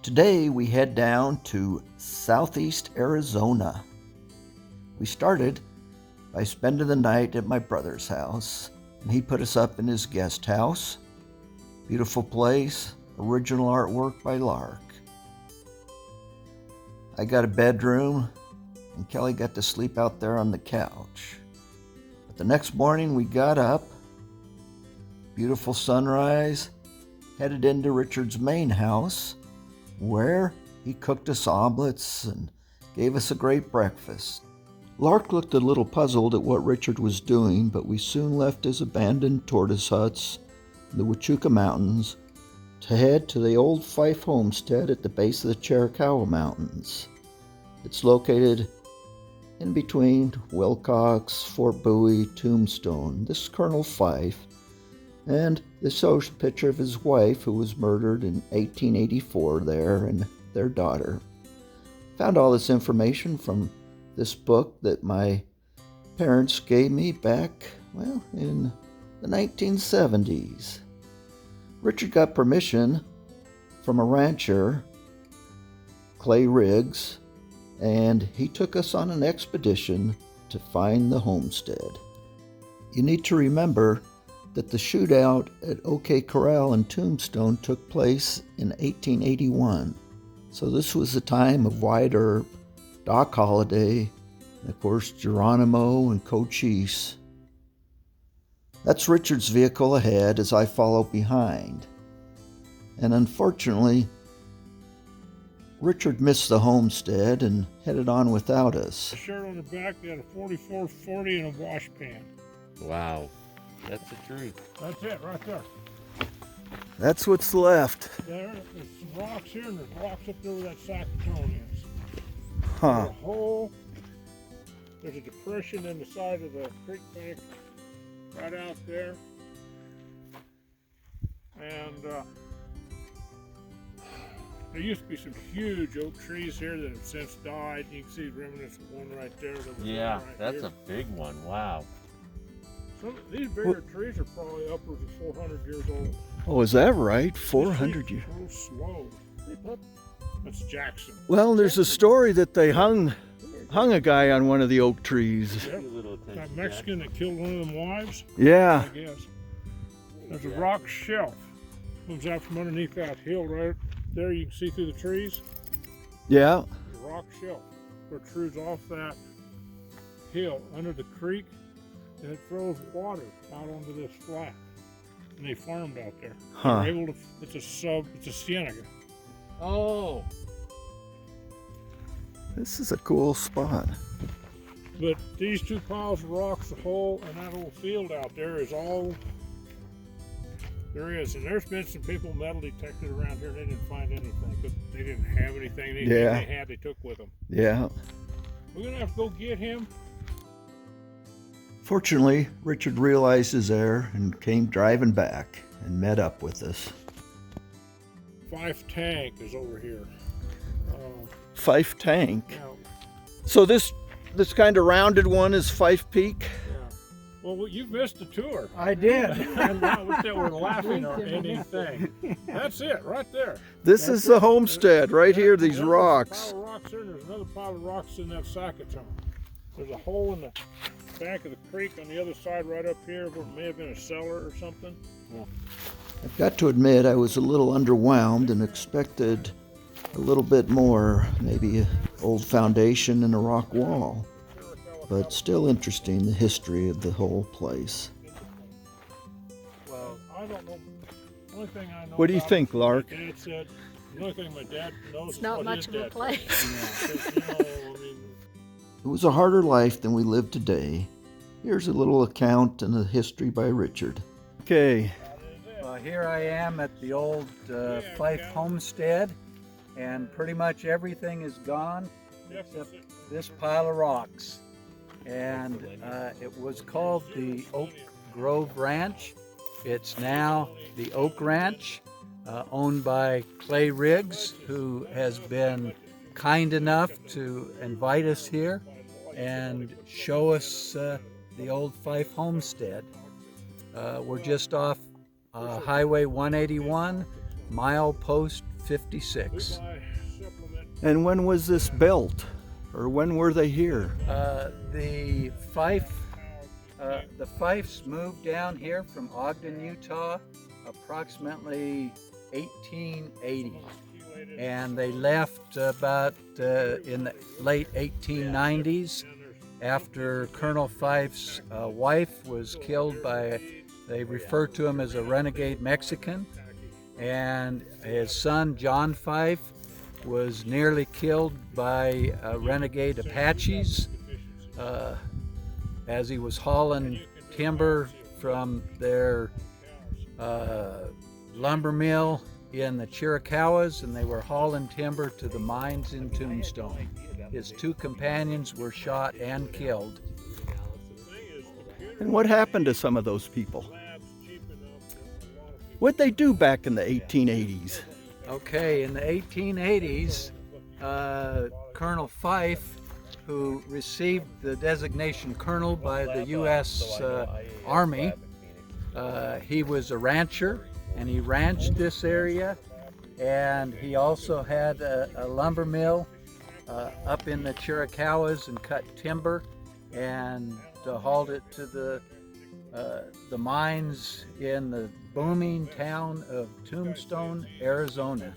Today we head down to southeast Arizona. We started by spending the night at my brother's house, and he put us up in his guest house. Beautiful place, original artwork by Lark. I got a bedroom, and Kelly got to sleep out there on the couch. But the next morning we got up, beautiful sunrise, headed into Richard's main house, where he cooked us omelets and gave us a great breakfast. Lark looked a little puzzled at what Richard was doing, but we soon left his abandoned tortoise huts in the Huachuca Mountains to head to the old Fife Homestead at the base of the Chiricahua Mountains. It's located in between Wilcox, Fort Bowie, Tombstone. This is Colonel Fife, and this shows a picture of his wife who was murdered in 1884 there, and their daughter. Found all this information from this book that my parents gave me back, in the 1970s. Richard got permission from a rancher, Clay Riggs, and he took us on an expedition to find the homestead. You need to remember that the shootout at OK Corral in Tombstone took place in 1881. So this was the time of Wyatt Earp, Doc Holliday, and of course Geronimo and Cochise. That's Richard's vehicle ahead as I follow behind. And unfortunately, Richard missed the homestead and headed on without us. The shirt on the back, they had a 4440 and a wash pan. Wow, that's the truth. That's it, right there. That's what's left. There's some rocks here, and there's rocks up there where that Saccatone is. Huh. There's a hole. There's a depression in the side of the creek bank right out there. And there used to be some huge oak trees here that have since died. You can see remnants of one right there. Yeah, right that's here. a big one. Wow. These bigger trees are probably upwards of 400 years old. Oh, is that right? 400 years. So slow. That's Jackson. Well, there's a story that they hung a guy on one of the oak trees. Yep. That Mexican that killed one of them wives? Yeah. I guess. There's a rock shelf. Comes out from underneath that hill right there. You can see through the trees. Yeah. The rock shelf protrudes off that hill under the creek, and it throws water out onto this flat. And they farmed out there. Huh. They're able to, it's a cienega. Oh. This is a cool spot. But these two piles of rocks, the hole, and that whole field out there is all there is. And there's been some people metal detected around here, and they didn't find anything because they didn't have anything. Anything they had, they took with them. Yeah. We're going to have to go get him. Fortunately, Richard realized his error and came driving back and met up with us. Fife Tank is over here. Fife Tank. Yeah. So this kind of rounded one is Fife Peak? Yeah. Well, you missed the tour. I did. And not that we're laughing or anything. That's it, right there. This is the homestead right here, these There's rocks. a pile of rocks there, and there's another pile of rocks in that Saccatone. There's a hole in the back of the creek on the other side right up here where it may have been a cellar or something. Yeah. I've got to admit I was a little underwhelmed and expected a little bit more, maybe an old foundation and a rock wall. But still interesting, the history of the whole place. Well, I don't know. The only thing I know What do you about think, it, Lark? My dad said, the only thing my dad knows It's is not what much his of a dad place. It was a harder life than we live today. Here's a little account and a history by Richard. Okay. Well, here I am at the old Fife Homestead, and pretty much everything is gone except this pile of rocks. And it was called the Oak Grove Ranch. It's now the Oak Ranch, owned by Clay Riggs, who has been kind enough to invite us here and show us the old Fife Homestead. We're just off Highway 181, milepost 56. And when was this built? Or when were they here? The Fifes moved down here from Ogden, Utah, approximately 1880, and they left about in the late 1890s after Colonel Fife's wife was killed by, they refer to him as a renegade Mexican, and his son John Fife was nearly killed by renegade Apaches as he was hauling timber from their lumber mill in the Chiricahuas, and they were hauling timber to the mines in Tombstone. His two companions were shot and killed. And what happened to some of those people? What'd they do back in the 1880s? Okay, in the 1880s, Colonel Fife, who received the designation colonel by the U.S. Army, he was a rancher, and he ranched this area, and he also had a lumber mill up in the Chiricahuas and cut timber and hauled it to the mines in the booming town of Tombstone, Arizona.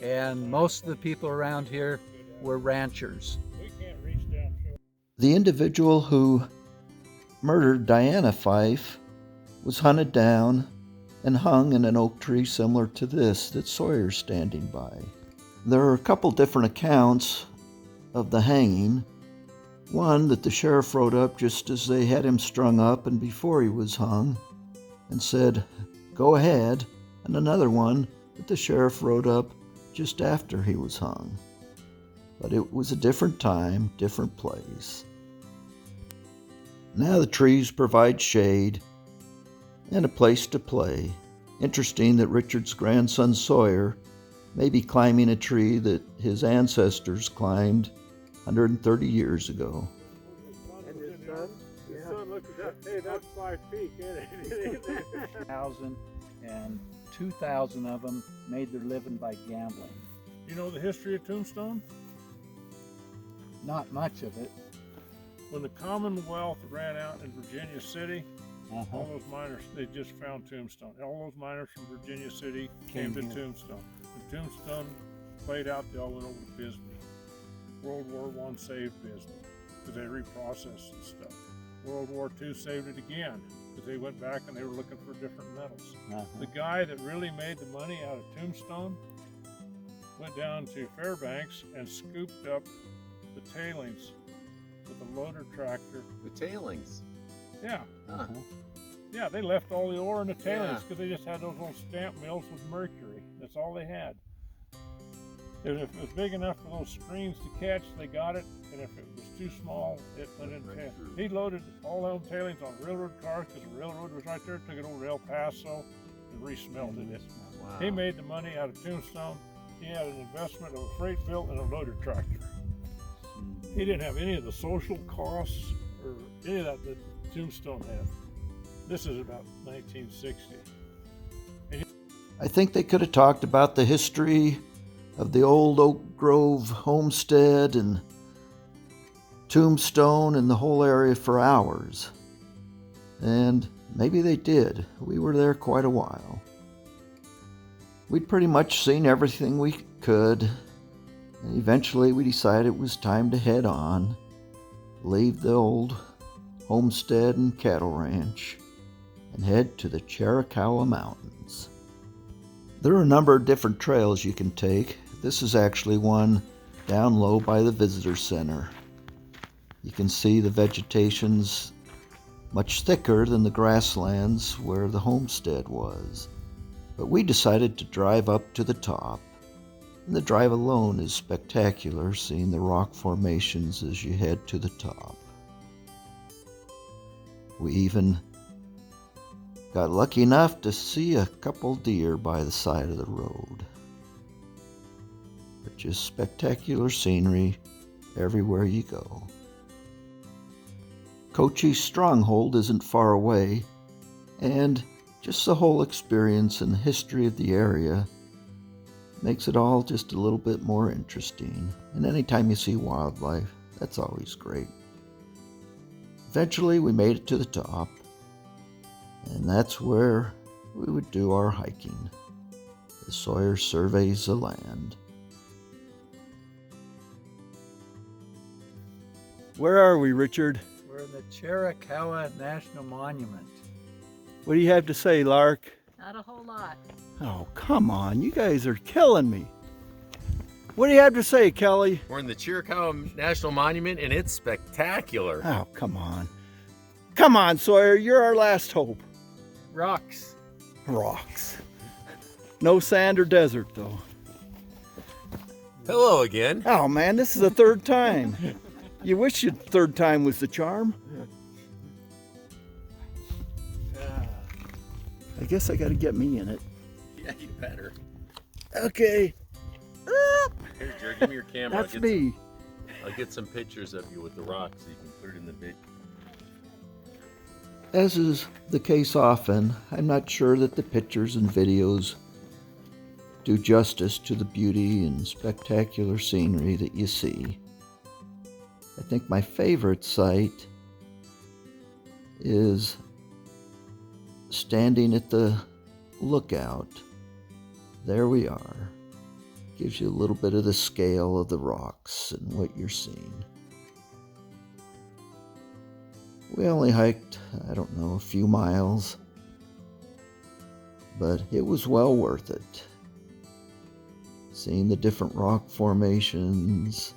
And most of the people around here were ranchers. The individual who murdered Diana Fife was hunted down and hung in an oak tree similar to this that Sawyer's standing by. There are a couple different accounts of the hanging. One that the sheriff wrote up just as they had him strung up and before he was hung and said, "Go ahead," and another one that the sheriff wrote up just after he was hung. But it was a different time, different place. Now the trees provide shade and a place to play. Interesting that Richard's grandson Sawyer may be climbing a tree that his ancestors climbed 130 years ago. And his son? His son looked at that, hey, that's 5 feet, isn't it? 1,000 and 2,000 of them made their living by gambling. You know the history of Tombstone? Not much of it. When the Commonwealth ran out in Virginia City, all those miners, they just found Tombstone. All those miners from Virginia City came to Tombstone. And Tombstone played out, they all went over to Bisbee. World War I saved Bisbee because they reprocessed and stuff. World War II saved it again because they went back and they were looking for different metals. The guy that really made the money out of Tombstone went down to Fairbanks and scooped up the tailings with a loader tractor. The tailings. Yeah. Huh. Yeah, they left all the ore in the tailings because they just had those old stamp mills with mercury. That's all they had. If it was big enough for those screens to catch, they got it, and if it was too small, it went in tail. He loaded all those tailings on railroad cars because the railroad was right there, took it over to El Paso and re-smelted it. Wow. He made the money out of Tombstone. He had an investment of a freight bill and a loader tractor. He didn't have any of the social costs or any of that that Tombstone had. This is about 1960. I think they could have talked about the history of the old Oak Grove homestead and Tombstone and the whole area for hours. And maybe they did. We were there quite a while. We'd pretty much seen everything we could, and eventually we decided it was time to head on, leave the old homestead and cattle ranch, and head to the Chiricahua Mountains. There are a number of different trails you can take. This is actually one down low by the visitor center. You can see the vegetation's much thicker than the grasslands where the homestead was. But we decided to drive up to the top, and the drive alone is spectacular, seeing the rock formations as you head to the top. We even got lucky enough to see a couple deer by the side of the road. But just spectacular scenery everywhere you go. Cochise Stronghold isn't far away, and just the whole experience and the history of the area Makes it all just a little bit more interesting. And anytime you see wildlife, that's always great. Eventually we made it to the top, and that's where we would do our hiking. The Sawyer surveys the land. Where are we, Richard? We're in the Chiricahua National Monument. What do you have to say, Lark? Not a whole lot. Oh, come on. You guys are killing me. What do you have to say, Kelly? We're in the Chiricahua National Monument, and it's spectacular. Oh, come on. Come on, Sawyer. You're our last hope. Rocks. Rocks. No sand or desert, though. Hello again. Oh, man, this is the third time. You wish your third time was the charm. I guess I got to get me in it. Yeah, you better. Okay. Here, Jared, give me your camera. That's me. I'll get some pictures of you with the rocks so you can put it in the video. As is the case often, I'm not sure that the pictures and videos do justice to the beauty and spectacular scenery that you see. I think my favorite sight is standing at the lookout. There we are. Gives you a little bit of the scale of the rocks and what you're seeing. We only hiked, I don't know, a few miles, but it was well worth it. Seeing the different rock formations,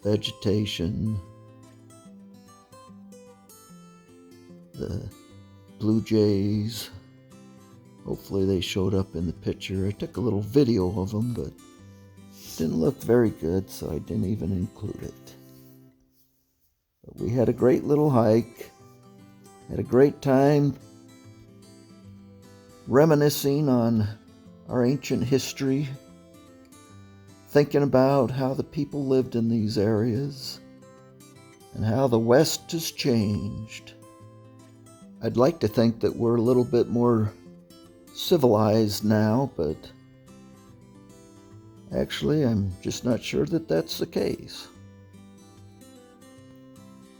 vegetation, the blue jays. Hopefully they showed up in the picture. I took a little video of them, but it didn't look very good, so I didn't even include it. But we had a great little hike, had a great time reminiscing on our ancient history, thinking about how the people lived in these areas and how the West has changed. I'd like to think that we're a little bit more civilized now, but actually I'm just not sure that that's the case.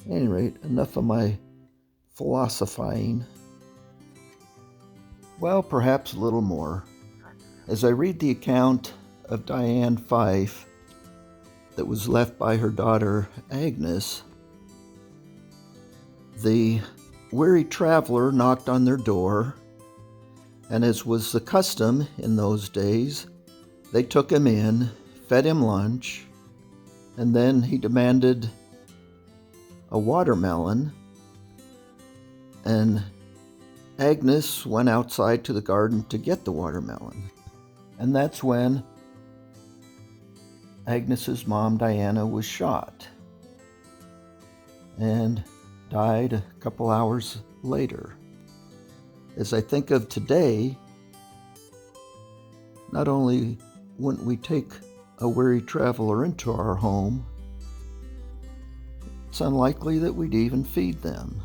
At any rate, enough of my philosophizing. Well, perhaps a little more. As I read the account of Diane Fife that was left by her daughter Agnes, the weary traveler knocked on their door, and as was the custom in those days, they took him in, fed him lunch, and then he demanded a watermelon, and Agnes went outside to the garden to get the watermelon. And that's when Agnes's mom, Diana, was shot and died a couple hours later. As I think of today, not only wouldn't we take a weary traveler into our home, it's unlikely that we'd even feed them.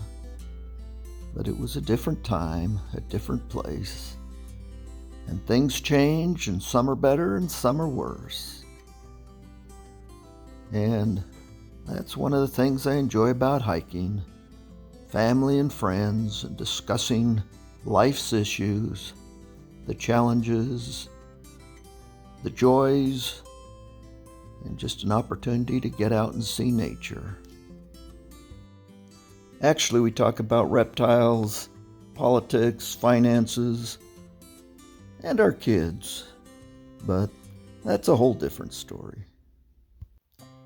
But it was a different time, a different place. And things change, and some are better and some are worse. And that's one of the things I enjoy about hiking. Family and friends, and discussing life's issues, the challenges, the joys, and just an opportunity to get out and see nature. Actually, we talk about reptiles, politics, finances, and our kids, but that's a whole different story.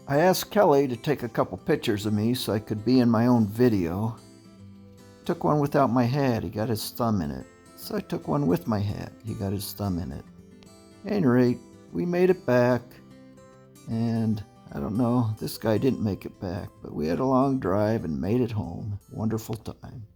I asked Kelly to take a couple pictures of me so I could be in my own video. Took one without my hat, he got his thumb in it. So I took one with my hat, he got his thumb in it. At any rate, we made it back, and I don't know, this guy didn't make it back, but we had a long drive and made it home. Wonderful time.